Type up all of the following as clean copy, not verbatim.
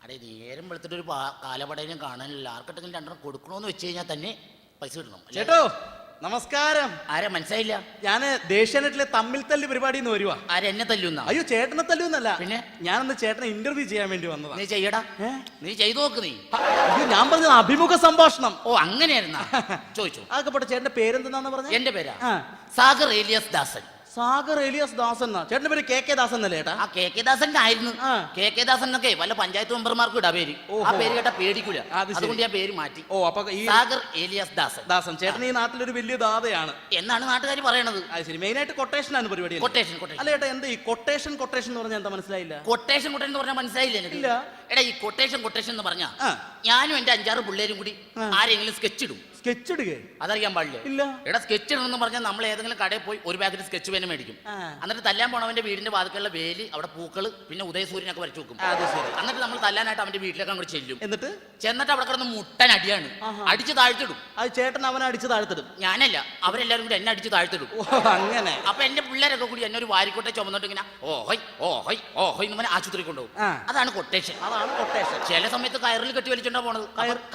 അടേ നേരം വെളുത്തിട്ട് ഒരു കാലപടയും കാണാനില്ല. ആർക്കിട്ടെങ്കിലും രണ്ടെണ്ണം കൊടുക്കണോന്ന് വെച്ച് കഴിഞ്ഞാൽ തന്നെ പൈസ കിട്ടണം. ചേട്ടോ നമസ്കാരം. ആരെ മനസ്സിലായില്ല? ഞാന് ദേശീയനെറ്റിലെ തമ്മിൽ തല്ല് പരിപാടിന്ന് വരുവാ. ആരെ എന്നെ തല്ലുന്ന? അയ്യോ ചേട്ടനെ തല്ലുന്നല്ല, പിന്നെ ഞാനൊന്ന് ചേട്ടനെ ഇന്റർവ്യൂ ചെയ്യാൻ വേണ്ടി വന്നതാ. നീ ചെയ്യടാ, നീ ചെയ്തു നോക്ക്. നീ അയ്യോ ഞാൻ പറഞ്ഞത് അഭിമുഖ സംഭാഷണം. ഓ അങ്ങനെയായിരുന്ന ചോദിച്ചു. അതൊക്കെ പോട്ടെ, ചേട്ടന്റെ പേരെന്താന്ന് പറഞ്ഞ? എന്റെ പേരാ സാഗർ ഏലിയാസ് ദാസൻ. സാഗർ ഏലിയാസ് ദാസൻ. ചേട്ടന്റെ പേര് കെ ദാസൻ എന്നല്ലേ ചേട്ടാ? ആ കെ ദാസന്റെ ആയിരുന്നു. കെ ദാസൻ എന്നൊക്കെ വല്ല പഞ്ചായത്ത് മെമ്പർമാർക്കും ഇടാ പേര്. ആ പേര് കേട്ടാ പേടിക്കൂല, അതുകൊണ്ട് ഞാൻ പേര് മാറ്റി. ഓ അപ്പൊ ഈ സാഗർ ഏലിയാസ് ദാസൻ. ദാസൻ ചേട്ടൻ ഈ നാട്ടിലൊരു വലിയ ദാതയാണ് എന്നാണ് നാട്ടുകാർ പറയണത്. അത് ശരി. മെയിൻ ആയിട്ട് കൊട്ടേഷൻ ആണ് പരിപാടി. കൊട്ടേഷൻ അല്ല ചേട്ടാ, എന്താ ഈ കൊട്ടേഷൻ എന്ന് പറഞ്ഞാൽ എന്താ മനസ്സിലായില്ല? കൊട്ടേഷൻ എന്ന് പറഞ്ഞാൽ മനസ്സിലായില്ല എനിക്ക്. എടാ ഈ കൊട്ടേഷൻ എന്ന് പറഞ്ഞാ ഞാനും എന്റെ 5-6 പിള്ളേരും കൂടി ആരെങ്കിലും സ്കെച്ച് ഇടും. സ്കെച്ച് ഇടുക അതറിയാൻ പാടില്ല. ഇല്ല. എടാ സ്കെച്ച് ഇടണമെന്ന് പറഞ്ഞാൽ നമ്മൾ ഏതെങ്കിലും കടയിൽ പോയി ഒരു പാക്കറ്റ് സ്കെച്ച് പേന മേടിക്കും. എന്നിട്ട് തല്ലാൻ പോണവന്റെ വീടിന്റെ വാതിലുള്ള വേലി, അവിടെ പൂക്കള്, പിന്നെ ഉദയസൂര്യനൊക്കെ വരച്ചു വെക്കും. എന്നിട്ട് നമ്മൾ തല്ലാനായിട്ട് അവന്റെ വീട്ടിലേക്ക് അങ്ങോട്ട് ചെല്ലും. ചെന്നിട്ട് അവിടെ കിടന്ന് മുട്ടൻ അടിയാണ്, അടിച്ച് താഴ്ത്തിടും. അത് ചേട്ടൻ അവനെ അടിച്ച് താഴ്ത്തിടും? ഞാനല്ല, അവരെല്ലാരും കൂടി എന്നെ അടിച്ച് താഴ്ത്തിടും. അങ്ങനെ. അപ്പൊ എന്റെ പിള്ളേരൊക്കെ കൂടി എന്നെ ഒരു വാരിക്കോട്ടെ ചുമന്നിട്ട് ഇങ്ങനെ ഓഹോയ് ഓഹോയ് ഓഹോയ് എന്ന് പറഞ്ഞാൽ ആശുപത്രി കൊണ്ടുപോകും. അതാണ് കൊട്ടേഷൻ. ചില സമയത്ത് കയറിൽ കെട്ടി വലിച്ചോണ്ടാ പോണത്,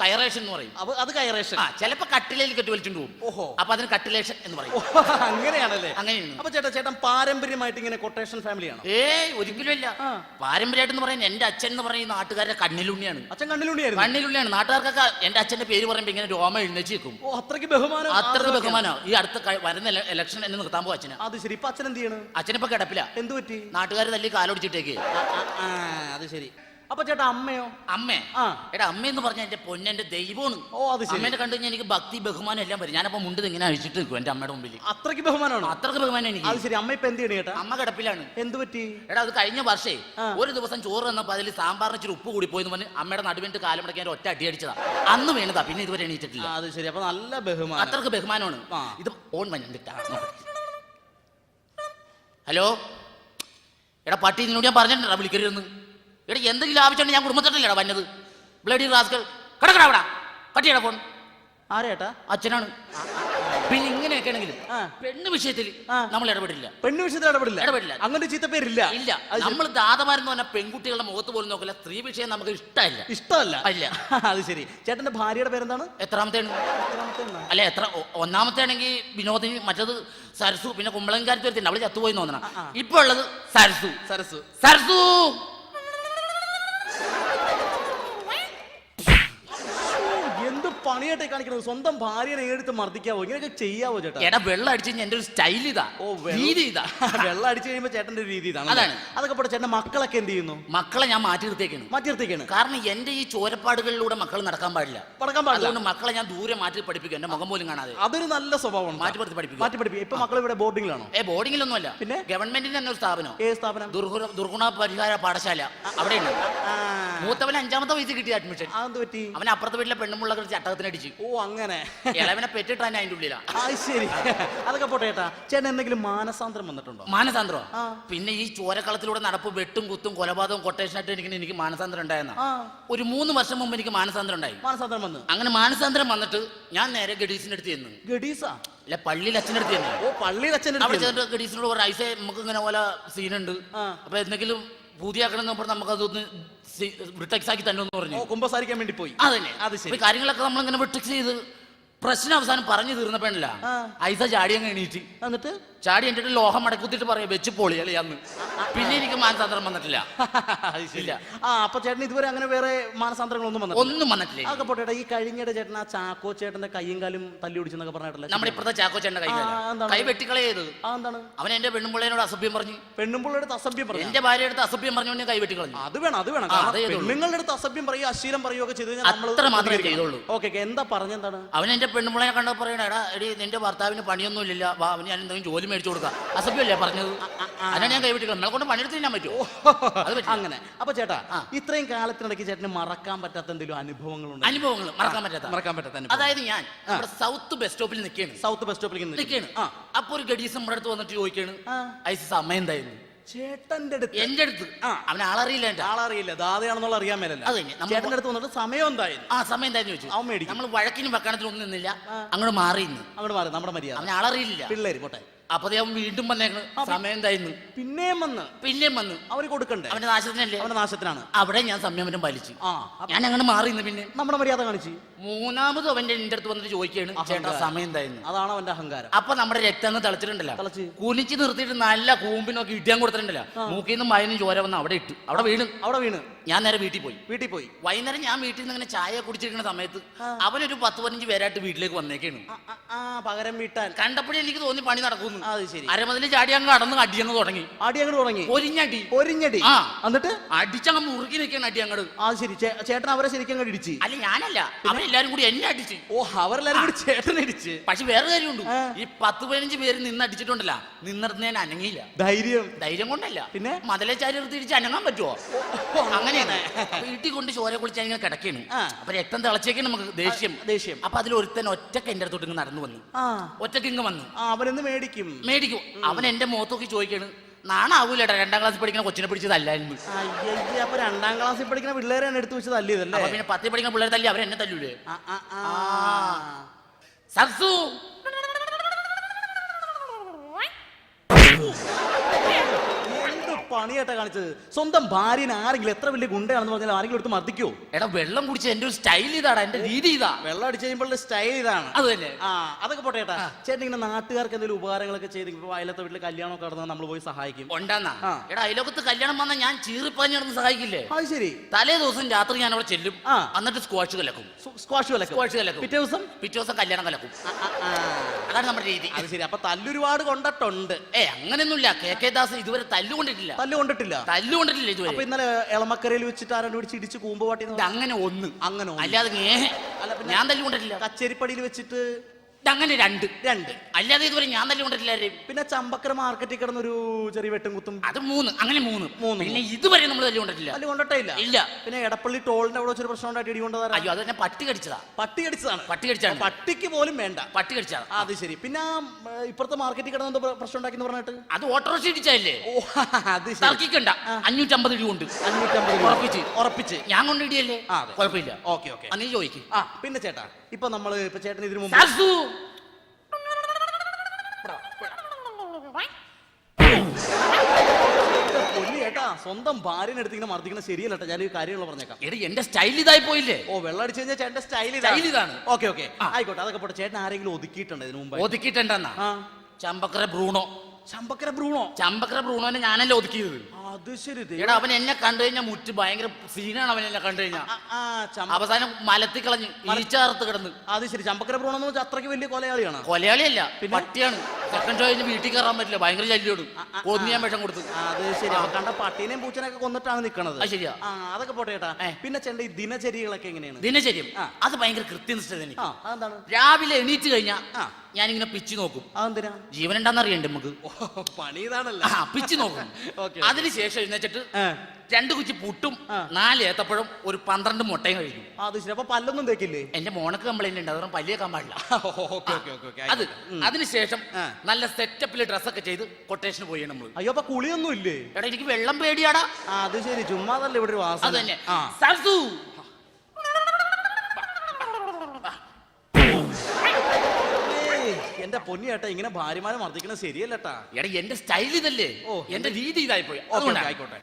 കയറേഷൻ എന്ന് പറയും. അത് കയറേഷൻ. ചിലപ്പോ കട്ടിലേൽ കെട്ടി വലിച്ചോണ്ട് പോകും. അപ്പൊ അതിന് കട്ടിലേഷൻ എന്ന് പറയും. അങ്ങനെയാണല്ലേ? അങ്ങനെയാണ്. അപ്പൊ ചേട്ടൻ പാരമ്പര്യമായിട്ട് ഇങ്ങനെ കൊട്ടേഷൻ ഫാമിലിയാണ്? ഒരിക്കലും ഇല്ല. പാരമ്പര്യമായിട്ട് എന്ന് പറയാൻ എന്റെ അച്ഛൻ എന്ന് പറയുന്ന നാട്ടുകാരുടെ കണ്ണിലുണ്ണിയാണ്. അച്ഛൻ കണ്ണിലുണ്ണിയായിരുന്നു? കണ്ണിലുണ്ണിയാണ്. നാട്ടുകാർക്കൊക്കെ എന്റെ അച്ഛന്റെ പേര് പറയുമ്പോ ഇങ്ങനെ രോമ എഴുന്നേച്ച് വെക്കും. അത്രയ്ക്ക് ബഹുമാനം. അത്രയ്ക്ക് ബഹുമാനോ. ഈ അടുത്ത വരുന്ന ഇലക്ഷൻ എന്നെ നിർത്താൻ പോകും അച്ഛന്. അത് ശരി. ഇപ്പൊ അച്ഛൻ എന്ത് ചെയ്യണം? അച്ഛനിപ്പോ കിടപ്പില്ല. എന്ത് പറ്റി? നാട്ടുകാർ തല്ലി കാലോടിച്ചിട്ടേക്ക്. അത് ശരി. അപ്പൊ ചേട്ടാ അമ്മയോ? അമ്മേ? എടാ അമ്മയെന്ന് പറഞ്ഞാൽ എന്റെ പൊന്നെന്റെ ദൈവമാണ്. അമ്മേനെ കണ്ടു കഴിഞ്ഞാൽ എനിക്ക് ഭക്തി ബഹുമാനം എല്ലാം വരും. ഞാനപ്പോ മുണ്ട് ഇങ്ങനെ അഴിച്ചിട്ട് നിൽക്കും എന്റെ അമ്മയുടെ മുമ്പിൽ. അത്രയ്ക്ക് ബഹുമാനമാണ്? അത്രയ്ക്ക് ബഹുമാനം എനിക്ക്. അത് ശരി. അമ്മ ഇപ്പൊ എന്ത് ചെയ്യണേ ചേട്ടാ? അമ്മ കിടപ്പിലാണ്. എന്ത് പറ്റി? എടാ അത് കഴിഞ്ഞ വർഷേ ഒരു ദിവസം ചോറ് തന്നപ്പോ അതിൽ സാമ്പാറിന് ഇച്ചിരി ഉപ്പ് കൂടി പോയെന്ന് പറഞ്ഞ് അമ്മയുടെ നടുവിന്റെ കാലം മുടക്കാൻ ഒറ്റ അടി അടിച്ചതാ. അന്ന് വീണതാ, പിന്നെ ഇതുവരെ എണീറ്റിട്ടില്ല. അത് ശരി. അപ്പൊ നല്ല ബഹുമാനം. അത്രയ്ക്ക് ബഹുമാനമാണ്. ഇത് ഓൺ വന്നിട്ടാണ്. ഹലോ എടാ പട്ടി, നിന്നോട് ഞാൻ പറഞ്ഞിട്ടുണ്ടാ വിളിക്കരുതെന്ന്. എടാ എന്തെങ്കിലും ആവശ്യമുണ്ട്, ഞാൻ കുടുംബത്തിലല്ലടാ വന്നത്. ബ്ലഡി റാസ്കൽ കടക്കടാ അവിടെ. കട്ടിയടാ ഫോൺ. ആരേട്ടാ? അച്ഛനാണ്. പിന്നെ ഇങ്ങനെയൊക്കെ ആണെങ്കിലും പെണ്ണ് വിഷയത്തിൽ നമ്മൾ ഇടപെടില്ല. പെണ്ണ് വിഷയത്തിൽ ഇടപെടില്ല. അങ്ങനെ ചീത്തപ്പേരില്ല. ഇല്ല. നമ്മൾ ദാതമാരെന്ന് പറഞ്ഞാൽ പെൺകുട്ടികളുടെ മുഖത്ത് പോലും നോക്കില്ല. സ്ത്രീ വിഷയം നമുക്ക് ഇഷ്ടമല്ല. അത് ശരി. ചേട്ടന്റെ ഭാര്യയുടെ പേരെന്താണ്? എത്രാമത്തെയാണ്? അല്ല എത്ര ഒന്നാമത്തെ ആണെങ്കിൽ വിനോദിനി, മറ്റത് സരസു, പിന്നെ കുമ്പളങ്കാരത്ത് വരുത്തിണ്ട്, അവള് ചത്തുപോയി തോന്നണം. ഇപ്പൊ ഉള്ളത് സരസു. സരസു സരസു പണിയായിട്ട് കാണിക്കുന്നത്. സ്വന്തം ഭാര്യനെ എടുത്ത് മർദ്ദിക്കാവോ? ഇങ്ങനെയൊക്കെ ചെയ്യാവോ ചേട്ടാ? എടാ വെള്ളം അടിച്ചു കഴിഞ്ഞാൽ എന്റെ ഒരു സ്റ്റൈൽ ഇതാ. രീതി ഇതാ. വെള്ളം അടിച്ചു കഴിയുമ്പോ ചേട്ടന്റെ രീതി ഇതാണ്. അതാണ്. അതൊക്കെ പോട്ടെ, ചേട്ടന്റെ മക്കളൊക്കെ എന്ത് ചെയ്യുന്നു? മക്കളെ ഞാൻ മാറ്റി നിർത്തിയേക്കാണ്. കാരണം എന്റെ ഈ ചോരപ്പാടുകളിലൂടെ മക്കൾ നടക്കാൻ പാടില്ല. അതുകൊണ്ട് മക്കളെ ഞാൻ ദൂരെ മാറ്റി പഠിപ്പിക്കും, എന്റെ മുഖം പോലും കാണാതെ. അതൊരു നല്ല സ്വഭാവം. മാറ്റി പഠിപ്പിക്കും. ഇപ്പൊ മക്കൾ ഇവിടെ ബോർഡിംഗിലാണോ? ബോർഡിംഗിലൊന്നുമല്ല. പിന്നെ ഗവൺമെന്റിന്റെ തന്നെ ഒരു സ്ഥാപനം. ഏത് സ്ഥാപനം? ദുർഗുണ പരിഹാര പാഠശാല. അവിടെയുണ്ട്. മൂത്തവന് 5ാമത്തെ വയസ്സിൽ കിട്ടിയ അഡ്മിഷൻ. അവൻ അപ്പുറത്തെ വീട്ടിലെ പെണ്ണുമുള്ള ചട്ടകത്തിനടിച്ചു. ഓ അങ്ങനെ. ഇളവനെ പെറ്റിട്ടാൻ അതിന്റെ ഉള്ളിലാ. ശരി. അതൊക്കെ പോട്ടെ ചേട്ടാ. ചേട്ടൻ എന്തെങ്കിലും മാനസാന്തരം വന്നിട്ടുണ്ടോ? മാനസാന്തരോ? പിന്നെ ഈ ചോരക്കളത്തിലൂടെ നടപ്പ്, വെട്ടും കുത്തും കൊലപാതകവും കൊട്ടേഷനായിട്ട് എനിക്ക് മാനസാന്തരം ഉണ്ടായെന്ന. ഒരു 3 വർഷം മുമ്പ് എനിക്ക് മാനസാന്തരം ഉണ്ടായി. മാനസാന്തരം വന്നു. അങ്ങനെ മാനസാന്തരം വന്നിട്ട് ഞാൻ നേരെ ഗഡീസിന്റെ അടുത്ത് ചെന്നു. ഗഡീസാ? അല്ല പള്ളിയിൽ അച്ഛൻ്റെ അടുത്ത് തന്നെ. ഓ പള്ളിയിൽ അച്ഛൻ്റെ അവിടെ ചെന്നിട്ട് ഗഡീസിനോട് ഒരു ഐസേ നമുക്ക് ഇങ്ങനെ പോലെ സീനുണ്ട്, അപ്പൊ എന്തെങ്കിലും പൂതിയാക്കണം പറഞ്ഞാൽ നമുക്ക് അതൊന്ന് ബ്രിട്ടക്സ് ആക്കി തന്നെ പറഞ്ഞു. കുമ്പസാരിക്കാൻ വേണ്ടി പോയി. അതന്നെ. അത് ശരി. കാര്യങ്ങളൊക്കെ നമ്മളിങ്ങനെ ബ്രിട്ടക്സ് ചെയ്ത് പ്രശ്നം അവസാനം പറഞ്ഞു തീർന്നപ്പോഴല്ല ഐസ ചാടി അങ്ങ് എണീറ്റ്. എന്നിട്ട് ചാടി എന്നിട്ട് ലോഹം മടക്കുത്തിട്ട് പറയാ വെച്ച് പൊളിയല്ലേ അന്ന്. പിന്നെ എനിക്ക് മാനസാന്തരം വന്നിട്ടില്ല. അപ്പൊ ചേട്ടൻ ഇതുവരെ അങ്ങനെ വേറെ മാനസാന്തരങ്ങളൊന്നും വന്നിട്ടില്ല. അതൊക്കെ പോട്ടെ. ഈ കഴിഞ്ഞിടെ ചേട്ടൻ ആ ചാക്കോ ചേട്ടന്റെ കയ്യും കാലും തല്ലി ഒടിച്ചെന്നൊക്കെ പറഞ്ഞിട്ടില്ല? നമ്മുടെ ഇപ്പഴത്തെ ചാക്കോ ചേട്ടന്റെ കൈ വെട്ടിക്കളയത്. എന്താണ്? അവൻ എന്റെ പെണ്ണുമ്പിള്ളേനോട് അസഭ്യം പറഞ്ഞു. പെണ്ണുമ്പിള്ളയുടെ അസഭ്യം പറഞ്ഞു? എന്റെ ഭാര്യയുടെ അടുത്ത് അസഭ്യം പറഞ്ഞു കൈ വെട്ടിക്കളഞ്ഞു. അത് വേണം. നിങ്ങളുടെ അടുത്ത് അസഭ്യം പറയുക, അശ്ലീലം പറയുകയൊക്കെ ചെയ്ത് അത്ര മാത്രമേ ചെയ്തുള്ളൂ. ഓക്കെ. എന്താ പറഞ്ഞെന്താണ്? അവൻ എന്റെ പെണ്ണുമ്പിള്ളനെ കണ്ടോ പറയണ, എടാ എടി നിന്റെ ഭർത്താവിന് പണിയൊന്നും ഇല്ല, അവന് ഞാൻ എന്തെങ്കിലും ജോലി മേടിച്ചു കൊടുക്കാം. അസഭ്യമല്ലേ പറഞ്ഞത്? അതാണ് ഞാൻ കൈവിട്ടില്ല. നമ്മളെ കൊണ്ട് പണിയെടുത്ത് തിന്നാൻ പറ്റുമോ? അങ്ങനെ. അപ്പൊ ചേട്ടാ ഇത്രയും കാലത്തിനിടയ്ക്ക് ചേട്ടന് മറക്കാൻ പറ്റാത്ത എന്തെങ്കിലും അനുഭവങ്ങളുണ്ട്? മറക്കാൻ പറ്റാത്ത അതായത് ഞാൻ സൗത്ത് ബസ് സ്റ്റോപ്പിൽ നിൽക്കുകയാണ്. അപ്പൊ ഒരു ഗഡീസ് നമ്മുടെ അടുത്ത് വന്നിട്ട് ചോദിക്കാണ്, ഐസ് സമയം എന്തായിരുന്നു? ചേട്ടന്റെ അടുത്ത്? എന്റെ അടുത്ത്. അവൻ ആളറിയില്ല, ദാതയാണെന്നുള്ള അറിയാൻ മേലല്ല. ചേട്ടന്റെ അടുത്ത് വന്നിട്ട് സമയം എന്തായിരുന്നു? സമയം എന്തായിരുന്നു ചോദിച്ചു. നമ്മൾ വഴക്കിനും വക്കാണത്തിനും ഒന്നും നിന്നില്ല, അങ്ങോട്ട് മാറി. നമ്മുടെ മര്യാദ. അവൻ ആളറിയില്ല. പിള്ളേര് പോട്ടെ, അപ്പൊ അവൻ വീണ്ടും വന്നേക്കണ്. സമയം എന്തായിരുന്നു? പിന്നെയും വന്ന് അവര് കൊടുക്കണ്ടേ? അവന്റെ നാശത്തിനല്ലേ? അവന്റെ നാശത്തിനാണ്. അവിടെ ഞാൻ സംയമനം പാലിച്ചു. ഞാൻ അങ്ങനെ മാറി. പിന്നെ നമ്മുടെ മര്യാദ കാണിച്ചു. മൂന്നാമത് അവന്റെ എന്റെ അടുത്ത് വന്നിട്ട് ചോദിക്കുകയാണ്, ചേട്ടാ സമയം എന്തായിരുന്നു? അതാണ് അവന്റെ അഹങ്കാരം. അപ്പൊ നമ്മുടെ രക്തം തിളച്ചിട്ടുണ്ടല്ലോ, കുനിച്ച് നിർത്തിയിട്ട് നല്ല കൂമ്പിനൊക്കെ ഇടിയാൻ കൊടുത്തിട്ടുണ്ടല്ലോ. മൂക്കിൽ നിന്നും മയനും ചോര വന്ന് അവിടെ ഇട്ടു. അവിടെ വീണ് ഞാൻ നേരെ വീട്ടിൽ പോയി. വൈകുന്നേരം ഞാൻ വീട്ടിൽ നിന്ന് ഇങ്ങനെ ചായ കുടിച്ചിരിക്കുന്ന സമയത്ത് അവനൊരു 10-15 പേരായിട്ട് വീട്ടിലേക്ക് വന്നേക്കാണ്. പകരം വീട്ടാൻ കണ്ടപ്പോഴേ എനിക്ക് തോന്നി പണി നടക്കുന്നു. ശരി. അരമതിൽ ചാടി അങ്ങ് കടന്ന് അടിയങ്ങ് തുടങ്ങി. പൊരിഞ്ഞടി. എന്നിട്ട് അടിച്ചങ്ങ് മുറുക്കി നിൽക്കാൻ അടി അങ്ങോട്ട്. ശരി. ചേട്ടൻ അവരെ ശരിക്കും അങ്ങ് ഇടിച്ച്? അല്ല, ഞാനല്ല, അവരെല്ലാരും കൂടി എന്നെ അടിച്ച്. അവരെല്ലാരും കൂടി ചേട്ടനെ ഇടിച്ച്. പക്ഷെ വേറെ കാര്യമുണ്ട്, ഈ 10-15 പേര് നിന്ന് അടിച്ചിട്ടുണ്ടല്ല, നിന്നിടത്ത് ഞാൻ അനങ്ങിയില്ല. ധൈര്യം കൊണ്ടല്ല, പിന്നെ മതിലെ ചാരി തിരിച്ച് അനങ്ങാൻ പറ്റുമോ? അങ്ങനെയാണ്. വീട്ടിൽ കൊണ്ട് ചോര കുളിച്ച് ഇങ്ങനെ കിടക്കാണ്. അപ്പൊ രക്തം തിളച്ചേക്ക് നമുക്ക് ദേഷ്യം. അപ്പൊ അതിൽ ഒരുത്തൻ ഒറ്റക്ക് എന്റെ അടുത്തോട്ട് ഇങ്ങ് നടന്നു വന്നു. ഒറ്റക്ക് ഇങ്ങ് വന്നു. അവനെന്ന് മേടിക്കും. അവൻ എന്റെ മുഖത്തൊക്കെ ചോദിക്കാണ്, നാണാവൂലേട്ടാ 2ാം ക്ലാസ്സിൽ പഠിക്കുന്ന കൊച്ചിനെ പിടിച്ചതല്ലായിരുന്നു. അപ്പൊ 2ാം ക്ലാസ്സിൽ പഠിക്കുന്ന പിള്ളേരെ എടുത്തു വെച്ച് തല്ലിയതല്ലേ? പിന്നെ 10ൽ പഠിക്കുന്ന പിള്ളേരെ തല്ലി അവരെന്നെ തല്ലൂലേ? സരസു പണിയായിട്ടാ കാണിച്ചത്. സ്വന്തം ഭാര്യനെ ആരെങ്കിലും എത്ര വലിയ ഗുണ്ടയാണെന്ന് പറഞ്ഞാൽ ആരെങ്കിലും എടുത്ത് മർദ്ദിക്കോ? എടാ, വെള്ളം കുടിച്ച എന്റെ ഒരു സ്റ്റൈൽ ഇതാടാ, എന്റെ രീതി ഇതാ. വെള്ളം അടിച്ചു കഴിയുമ്പോൾ സ്റ്റൈൽ ഇതാണ്. അത് തന്നെ. അതൊക്കെ പോട്ടെ ചേട്ടാ. ചേട്ടൻ ഇങ്ങനെ നാട്ടുകാർക്ക് എന്തെങ്കിലും ഉപകാരങ്ങളൊക്കെ ചെയ്ത് ഇപ്പൊ അയലത്തെ വീട്ടിൽ കല്യാണമൊക്കെ നടന്നാൽ നമ്മൾ പോയി സഹായിക്കും. ഉണ്ടാന്നാ? എടാ, അയലോകത്ത് കല്യാണം വന്നാൽ ഞാൻ ചീറിപ്പാഞ്ഞ് നടന്ന് സഹായിക്കില്ലേ? അത് ശരി. തലേ ദിവസം രാത്രി ഞാൻ അവിടെ ചെല്ലും. എന്നിട്ട് സ്ക്വാഷ് കലക്കും. പിറ്റേ ദിവസം കല്യാണം കലക്കും. അതാണ് നമ്മുടെ രീതി. അത് ശരി. അപ്പൊ തല്ലൊരുപാട് കൊണ്ടിട്ടുണ്ട്? അങ്ങനെയൊന്നുമില്ല. കെ ദാസ് ഇതുവരെ തല്ലുകൊണ്ടിട്ടില്ല. ഇതുവരെ. അപ്പൊ ഇന്നലെ എളമക്കരയിൽ വെച്ചിട്ട് ആരാണ്ട് പിടിച്ച് ഇടിച്ച് കൂമ്പ് പാട്ടി? അങ്ങനെ ഒന്ന് അല്ലാതെ ഞാൻ തല്ലുകൊണ്ടിട്ടില്ല. കച്ചേരിപ്പടിയിൽ വെച്ചിട്ട് അങ്ങനെ രണ്ട് അല്ലാതെ ഇതുവരെ ഞാൻ തല്ലുകൊണ്ടിട്ടില്ല. പിന്നെ ചമ്പക്കര മാർക്കറ്റിൽ കിടന്നൊരു ചെറിയ വെട്ടും കുത്തും, അത് 3. അങ്ങനെ 3. പിന്നെ ഇതുവരെ നമ്മൾ തല്ലുകൊണ്ടിട്ടില്ല. ഇല്ല. പിന്നെ എടപ്പള്ളി ടോളിന്റെ അവിടെ വെച്ചൊരു പ്രശ്നം ഉണ്ടായിട്ട് ഇടികൊണ്ടതാ. അയ്യോ, അത് തന്നെ പട്ടി കടിച്ചതാണ്. പട്ടിക്ക് പോലും വേണ്ട. പട്ടി കടിച്ചതാണ്. അത് ശരി. പിന്നെ ഇപ്പുറത്തെ മാർക്കറ്റിൽ കിടന്ന പ്രശ്നം ഉണ്ടാക്കി പറഞ്ഞിട്ട് അത് ഓട്ടോറിക്ഷ ഇടിച്ചല്ലേ? അത് തർക്കിക്കണ്ട. 550 ഇടി കൊണ്ട് 550 ഉറപ്പിച്ച് ഞാൻ കൊണ്ട് ഇടിയല്ലേ? കുഴപ്പമില്ല. ഓക്കെ. നീ ചോദിക്കും. പിന്നെ ചേട്ടാ, ഇപ്പൊ ചേട്ടൻ ഇതിനു മുമ്പ് സ്വന്തം ഭാര്യനെ എടുത്ത് ഇങ്ങനെ മർദ്ദിക്കണം ശരിയല്ല. ഞാൻ ഈ കാര്യങ്ങൾ പറഞ്ഞേക്കാം. എന്റെ സ്റ്റൈൽ ഇതായി പോയില്ലേ? വെള്ളം അടിച്ചു കഴിഞ്ഞാൽ ചേട്ടന്റെ സ്റ്റൈൽ ഇതാണ്. ഓക്കെ. ആയിക്കോട്ടെ. അതൊക്കെ പോട്ടെ. ചേട്ടൻ ആരെങ്കിലും ഒതുക്കിയിട്ടുണ്ട് ഇതിനു മുമ്പ്? ഒതുക്കിയിട്ടുണ്ടെന്നാ? ചമ്പക്കര ബ്രൂണോനെ ഞാനല്ലേ ഒതുക്കിയത്. അത് ശരി. എടാ, അവൻ എന്നെ കണ്ടു കഴിഞ്ഞാൽ മുറ്റ് ഭയങ്കര സീനാണ്. അവൻ എന്നെ കണ്ടു കഴിഞ്ഞാൽ അവസാനം മലത്തി കളഞ്ഞ് ഈച്ചാർത്ത് കിടന്ന്. അത് ശരി. ചമ്പക്കര ബ്രൂണോ എന്ന് വെച്ചാൽ അത്രയ്ക്ക് വലിയ കൊലയാളിയാണ്? കൊലയാളിയല്ല, പട്ടിയാണ്. സെക്കൻഡ് ഷോ കഴിഞ്ഞ് വീട്ടിൽ കയറാൻ പറ്റില്ല. ഭയങ്കര ശല്യോട് കൊന്നിയാൻ വിഷം കൊടുത്തു. അത് ശരി. കണ്ട പട്ടീനെയും പൂച്ചനെയൊക്കെ കൊന്നിട്ടാണ് നിൽക്കണത്. ശരിയാ. അതൊക്കെ പോട്ടെ ചേട്ടാ. പിന്നെ ചേട്ടൻ ഈ ദിനചര്യകളൊക്കെ എങ്ങനെയാണ്? ദിനചര്യം അത് ഭയങ്കര കൃത്യനിഷ്ഠത. അതെന്താണ്? രാവിലെ എണീറ്റ് കഴിഞ്ഞാൽ ഞാനിങ്ങനെ പിച്ച് നോക്കും. അതെന്തിനാ? ജീവൻ ഉണ്ടാന്ന് അറിയണ്ടേ നമുക്ക്? പണി ഇതാണല്ലോ. പിച്ച് നോക്കും. അതിനുശേഷം എഴുന്നേച്ചിട്ട് 2 കുച്ചി പുട്ടും 4 ഏത്തപ്പഴം ഒരു 12 മുട്ടയും കഴിക്കും. അത് ശരി. അപ്പൊ പല്ലൊന്നും തേക്കില്ലേ? എന്റെ മോണക്ക് കംപ്ലൈന്റ് ഉണ്ട്, അതുകൊണ്ട് പല്ലിയേക്കാൻ പാടില്ല. അതിനുശേഷം നല്ല സെറ്റപ്പിൽ ഡ്രസ്സൊക്കെ ചെയ്ത് കൊട്ടേഷന് പോയി നമ്മൾ. അയ്യോ, അപ്പൊ കുളിയൊന്നും ഇല്ലേ? എടാ, എനിക്ക് വെള്ളം പേടിയാടാ. അത് ശരി. ചുമ്മാതല്ലേ ഇവിടെ ഒരു വാസന. അത് തന്നെ. എന്റെ പൊന്നിയേട്ടാ, ഇങ്ങനെ ഭാര്യമാരെ മർദ്ദിക്കണത് ശരിയല്ലട്ടാ. എടാ, എന്റെ സ്റ്റൈൽ ഇതല്ലേ? എന്റെ രീതി ഇതായി പോയി. ആയിക്കോട്ടെ.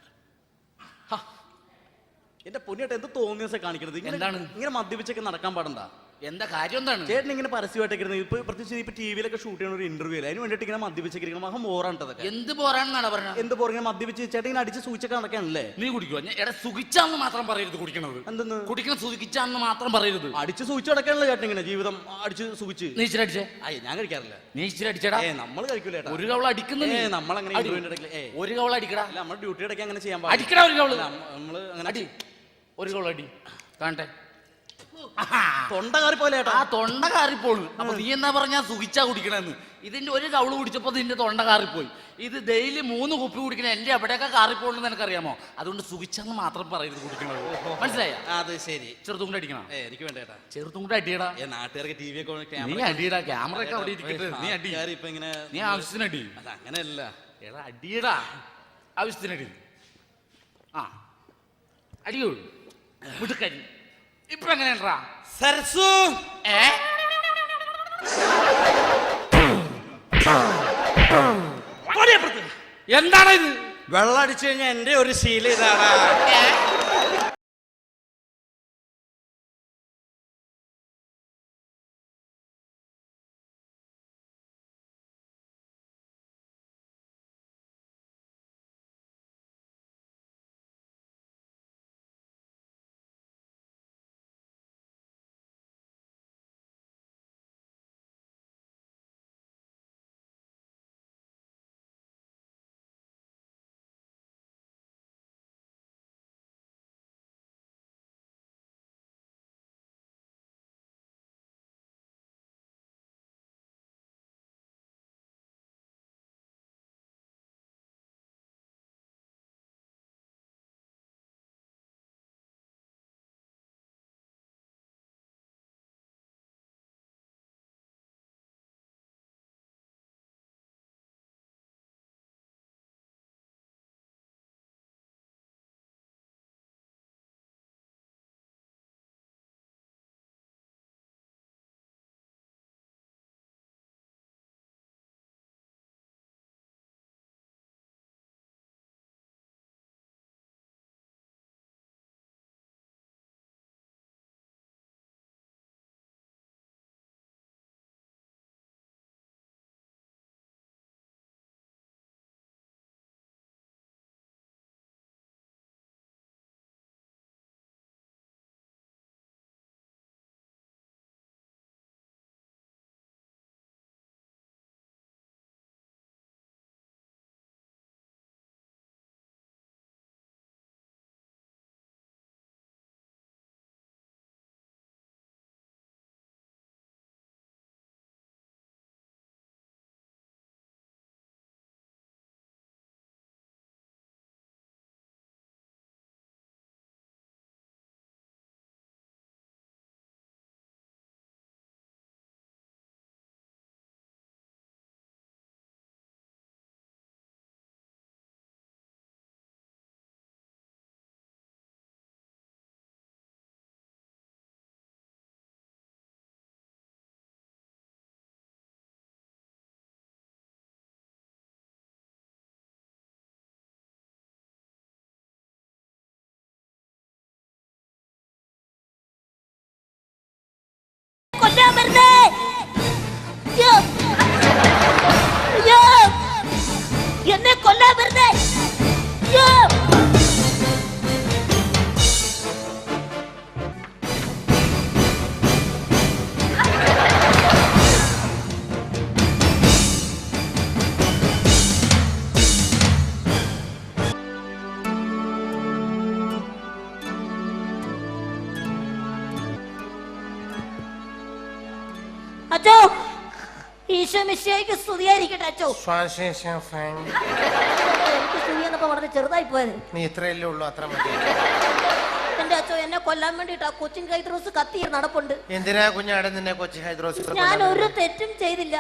എന്റെ പൊന്നിയേട്ടാ, എന്ത് തോന്നിയ കാണിക്കണത്? എന്താണ് ഇങ്ങനെ മദ്യപിച്ചൊക്കെ നടക്കാൻ പാടണ്ട? എന്താ കാര്യം? എന്താണ് ചേട്ടൻ ഇങ്ങനെ പരസ്യമായിട്ടൊക്കെ ഇപ്പൊ പ്രത്യേകിച്ച് ഇപ്പൊ ടിവിയിലൊക്കെ ഷൂട്ട് ചെയ്യുന്ന ഒരു ഇന്റർവ്യൂ അതിന് വേണ്ടിട്ട് ഇങ്ങനെ മദ്യപിച്ചിരിക്കണം. മഹം ബോറാണ്ടതൊക്കെ. എന്ത് ബോറാണെന്നാണ് പറഞ്ഞത്? എന്ത് ബോർ? ഇങ്ങനെ മദ്യപിച്ച് ചേട്ടൻ ഇങ്ങനെ അടിച്ച് സൂചിച്ചൊക്കെ നടക്കാനല്ലേ? നീ കുടിക്കുവോ? എടാ, സുഖിച്ചാന്ന് മാത്രം പറയരുത് കുടിക്കണത്. എന്തെന്ന്? കുടിക്കണം സുഖിച്ചാന്ന് മാത്രം പറയരുത്. അടിച്ച് സൂചിച്ച് നടക്കാനല്ലേ ചേട്ടൻ ഇങ്ങനെ ജീവിതം അടിച്ച് സുഖിച്ച്? നീ ഇച്ചിരി അടിച്ചേ? ഞാൻ കഴിക്കാറില്ല. നീ ഇച്ചിരി അടിച്ചടാ. നമ്മൾ കഴിക്കൂല. ഒരു കവള അടിക്കുന്നേ നമ്മളങ്ങനെ ഒരു കവള അടിക്കടാ. നമ്മുടെ ഡ്യൂട്ടി ഇടയ്ക്ക് അങ്ങനെ ചെയ്യാൻ പാടില്ല. അടിക്കടാ ഒരു കവള്. നമ്മള് അങ്ങനെ അടി. ഒരു കവള അടി കാണട്ടെ. തൊണ്ടകാറി പോലെ. തൊണ്ട കാറിപ്പോളൂ. അപ്പൊ നീ എന്നാ പറഞ്ഞാ സുഖിച്ചാ കുടിക്കണെന്ന്? ഇതിന്റെ ഒരു കവള് കുടിച്ചപ്പോ നിന്റെ തൊണ്ട കാറിപ്പോയി. ഇത് ഡെയിലി 3 കുപ്പി കുടിക്കണ എന്റെ എവിടെയൊക്കെ കാറിപ്പോണെന്ന് എനിക്കറിയാമോ? അതുകൊണ്ട് സുഖിച്ചെന്ന് മാത്രം പറയരുത് കുടിക്കണത്. മനസ്സിലായ? അത് ശരി. ചെറുതും കൂടെ അടിക്കണം. എനിക്ക് വേണ്ട ചേട്ടാ. ചെറുതും കൂടെ അടിയടാ. നാട്ടുകാർക്ക് ടി വി ഒക്കെ നീ അടിയടാ. ക്യാമറ ഒക്കെ അവിടെ ഇരിക്കട്ടെ. നീ അടി. ഇപ്പൊ ഇങ്ങനെ നീ ആവശ്യത്തിന് അടി. അങ്ങനെയല്ല. എടാ, അടിയടാ. ആവശ്യത്തിന് അടി. അടിയോ മുടുക്കരി. ഇപ്പൊ എങ്ങനെയാ സരസു? എന്താണ് ഇത്? വെള്ളം അടിച്ചു കഴിഞ്ഞാൽ എന്റെ ഒരു ശീലം ഇതാടാ. എന്നെ കൊല്ലാൻ വരുന്നേ. അച്ചോ, ഈശോ മിശിഹായ്ക്ക് സ്തുതിയായിരിക്കട്ടെ അച്ചോ. എനിക്ക് സ്തുതി എന്നപ്പോ വളരെ ചെറുതായി പോയത്. നീ ഇത്രയല്ലേ ഉള്ളൂ, അത്ര മതി. എന്റെ അച്ചോ, എന്നെ കൊല്ലാൻ വേണ്ടിട്ട് ആ കൊച്ചിൻ ഹൈദ്രോസ് കത്തി നടപ്പുണ്ട്. എന്തിനാ കുഞ്ഞാടെ നിന്നെ കൊച്ചി ഹൈദ്രോസ്? ഞാൻ ഒരു തെറ്റും ചെയ്തില്ല.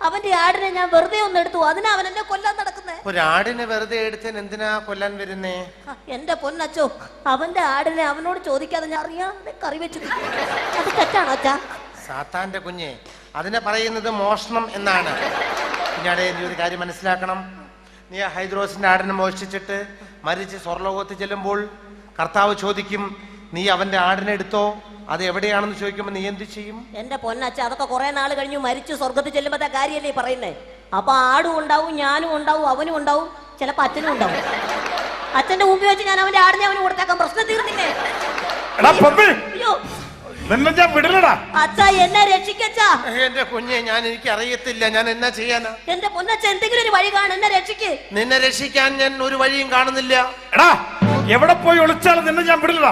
അവന്റെ ആടിനെ ഞാൻ വെറുതെ ഒന്ന് എടുത്തു, അതിനാ അവൻ എന്നെ കൊല്ലാൻ നടക്കുന്നേ. ഒരു ആടിനെ വെറുതെ എടുത്തതിന് എന്തിനാ കൊല്ലാൻ വരുന്നേ? എന്റെ പൊന്നച്ചോ, അവന്റെ ആടിനെ അവനോട് ചോദിക്കാതെ ഞാൻ അറിയാതെ കറി വെച്ചു. അത് തെറ്റാണോ അച്ഛാ? സാത്താന്റെ കുഞ്ഞെ, അതിനെ പറയുന്നത് മോഷണം എന്നാണ്. കുഞ്ഞാടെ നീ ഒരു കാര്യം മനസ്സിലാക്കണം. നീ ആ ഹൈദ്രോസിന്റെ ആടിനെ മോഷ്ടിച്ചിട്ട് മരിച്ച് സ്വർലോകത്ത് ചെല്ലുമ്പോൾ കർത്താവ് ചോദിക്കും, നീ അവന്റെ ആടിനെ എടുത്തോ, അത് എവിടെയാണെന്ന് ചോദിക്കുമ്പോൾ നീ എന്ത് ചെയ്യും? എന്റെ പൊന്നച്ച, അതൊക്കെ കുറെ നാൾ കഴിഞ്ഞു മരിച്ചു സ്വർഗത്തിൽ ചെല്ലുമ്പോഴത്തെ കാര്യല്ലേ പറയുന്നേ. അപ്പൊ ആടും ഉണ്ടാവും, ഞാനും ഉണ്ടാവും, അവനും ഉണ്ടാവും, ചിലപ്പോ അച്ഛനും ഉണ്ടാവും. അച്ഛന്റെ മുമ്പിൽ വെച്ച് ഞാൻ അവന്റെ ആടിനെ അവന് കൊടുത്തേക്കാം, പ്രശ്നം തീർന്നില്ലേ? അയ്യോ അച്ഛാ, എന്നെ രക്ഷിക്കച്ചാ. എന്റെ കുഞ്ഞെ, ഞാൻ എനിക്ക് അറിയത്തില്ല, ഞാൻ എന്നാ ചെയ്യാനാ? എന്റെ പൊന്നച്ച, എന്തെങ്കിലും ഒരു വഴി കാണും, എന്നെ രക്ഷിക്ക്. നിന്നെ രക്ഷിക്കാൻ ഞാൻ ഒരു വഴിയും കാണുന്നില്ല. എടാ, എവിടെ പോയി ഒളിച്ചാലും നിന്നെ ഞാൻ വിടില്ല.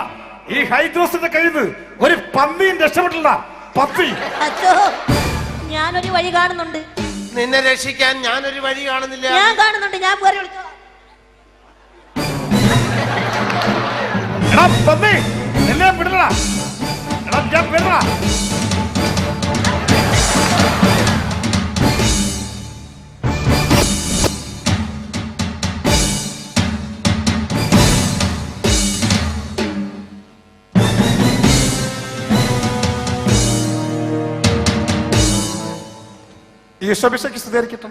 ഈ ഹൈദ്രോസിന്റെ കയ്യിൽ നിന്ന് ഒരു പന്നിയും രക്ഷപ്പെട്ടില്ല. പത്തി. അച്ഛോ, ഞാനൊരു വഴി കാണുന്നുണ്ട്. നിന്നെ രക്ഷിക്കാൻ ഞാനൊരു വഴി കാണുന്നില്ല. ഞാൻ കാണുന്നുണ്ട്, ഞാൻ പോയി വിളിച്ചോളാം. എടാ പന്നി, നിന്നെ വിടില്ല. എടാ ഞാൻ വിടില്ല. ഈശോമിശിഹായ്ക്ക് സ്തുതിയായിരിക്കട്ടെ.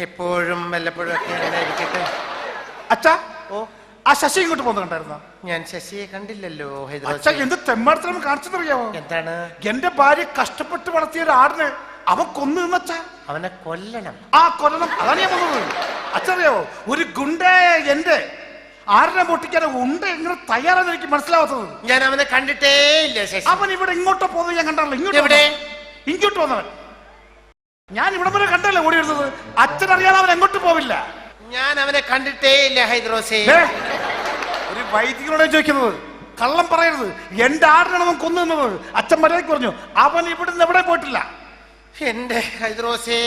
എപ്പോഴും വല്ലപ്പോഴും ഒക്കെ അങ്ങനെ ഇരിക്കട്ടെ. അച്ഛാ ഓ, ആ ശശി ഇങ്ങോട്ട് പോകുന്നത് കണ്ടായിരുന്നോ? ഞാൻ ശശിയെ കണ്ടില്ലല്ലോ അച്ഛാ ഹൈദ്രോസ്. എന്ത് തെമ്മാടത്തിനും കാണിച്ചെന്നറിയാമോ? എന്താണ്? എന്റെ ഭാര്യ കഷ്ടപ്പെട്ട് വളർത്തിയ ഒരു ആടിനെ അവൻ കൊന്നു നിന്നച്ചാ. അവനെ കൊല്ലണം. ആ കൊല്ലണം, അതാണ് ഞാൻ വന്നത്. അച്ഛറിയാവോ, ഒരു ഗുണ്ട എന്റെ ആടിനെ പൊട്ടിക്കാൻ ഉണ്ട് എങ്ങനെ തയ്യാറാന്ന് എനിക്ക് മനസ്സിലാവാത്തത്. ഞാൻ അവനെ കണ്ടിട്ടേ ഇല്ല ശശി. അവൻ ഇവിടെ ഇങ്ങോട്ടോ പോകുന്നത് ഞാൻ കണ്ടല്ലോ. ഇങ്ങോട്ട് എവിടെ? ഇങ്ങോട്ട് വന്നവൻ. ഞാൻ ഇവിടെ വരെ കണ്ടല്ലേ ഓടി വരുന്നത്. അച്ഛനറിയാതെ അവൻ എങ്ങോട്ട് പോവില്ല. ഞാൻ അവനെ കണ്ടിട്ടേ ഇല്ല ഹൈദ്രോസേ. ദേ, ഒരു വൈദികനോടെ ചോദിക്കുന്നത്, കള്ളം പറയരുത്. എന്റെ ആടിനാണ് അവൻ കൊന്നു നിന്നത്. അച്ഛൻ മര്യാദയ്ക്ക് പറഞ്ഞു. അവൻ ഇവിടുന്ന് എവിടെ പോയിട്ടില്ല. എന്റെ ഹൈദ്രോസേ,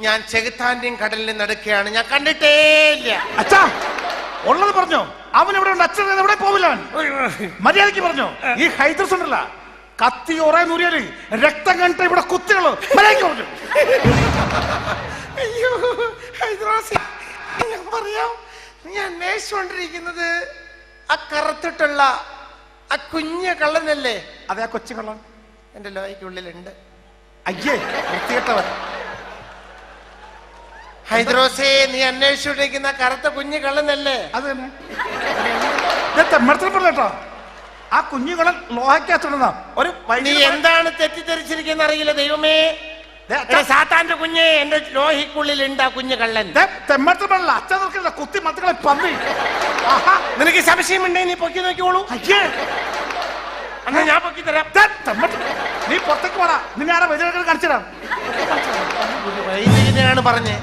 ഞാൻ ചെകുത്താന്റെയും കടലിൽ നടക്കുകയാണ്. ഞാൻ കണ്ടിട്ടേ ഇല്ല. അച്ഛാ ഉള്ളത് പറഞ്ഞോ. അവൻ എവിടെ ഉണ്ട്? അച്ഛൻ എവിടെ പോവില്ല. അവൻ മര്യാദയ്ക്ക് പറഞ്ഞോ. ഈ ഹൈദ്രസ് ഉണ്ടല്ല, കത്തി ഒറേ നൂരിയാല് രക്തം കണ്ടിട്ട് ഇവിടെ കുത്തികളോ. മര്യാദയ്ക്ക് പറഞ്ഞു. അയ്യോ ഹൈദ്രോസേ, ഞാൻ പറയാം. ഞാൻ അന്വേഷിച്ചുകൊണ്ടിരിക്കുന്നത് ആ കറുത്തിട്ടുള്ള ആ കുഞ്ഞ കള്ളനല്ലേ? അതെ, ആ കൊച്ചു കള്ളൻ എന്റെ ലോയ്ക്കുള്ളിലുണ്ട്. അയ്യേ വൃത്തികെട്ടവൻ. ഹൈദ്രോസേ, നീ അന്വേഷിച്ചുകൊണ്ടിരിക്കുന്ന കറുത്ത കുഞ്ഞു കള്ളനല്ലേ? അത് തന്നെ. തെമ്മടത്തിൽ പറഞ്ഞോ. ആ കുഞ്ഞുകളെ ലോഹയ്ക്കകത്തുണ്ടെന്ന ഒരു നീ വൈദ്യുതി. എന്താണ് തെറ്റിദ്ധരിച്ചിരിക്കുന്ന അറിയില്ല ദൈവമേ. എടാ സാത്താന്റെ കുഞ്ഞ്, എന്റെ ലോഹിക്കുള്ളിലുണ്ട് ആ കുഞ്ഞു കള്ളൻ. തെമ്മടത്തിൽ പറഞ്ഞ അച്ഛൻ നോക്കില്ല, കുത്തി മത്തുകളെ പന്നി. ആഹാ, നിനക്ക് സംശയമുണ്ടെങ്കിൽ നീ പൊക്കി നോക്കിക്കോളൂ. അയ്യേ എന്നാ ഞാൻ പൊക്കി തരാം. നീ പുറത്തേക്ക് പോടാ. നിന്നെ ആരാ വൈദ്യുതി കാണിച്ചിടാം. ഒരു വൈദികനാണ് പറഞ്ഞേ.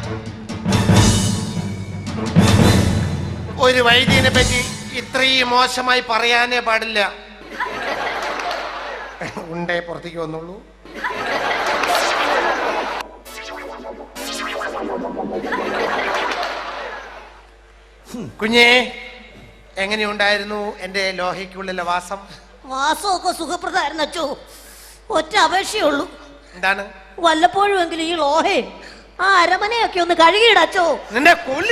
ഒരു വൈദികനെ പറ്റി ഇത്രയും മോശമായി പറയാനേ പാടില്ല. ഉണ്ടേ പുറത്തേക്ക് വന്നോളൂ. കുഞ്ഞേ, എങ്ങനെയുണ്ടായിരുന്നു എന്റെ ലോഹയ്ക്കുള്ളിലെ വാസം? വാസമൊക്കെ സുഖപ്രദമായിരുന്നു അച്ചോ. ഒറ്റ അപേക്ഷയേ ഉള്ളൂ. എന്താണ്? വല്ലപ്പോഴും എങ്കിലും ഈ ലോഹയും ആ അരമനയൊക്കെ ഒന്ന് കഴുകിയിടച്ചോ. നിന്റെ കൊല്ലി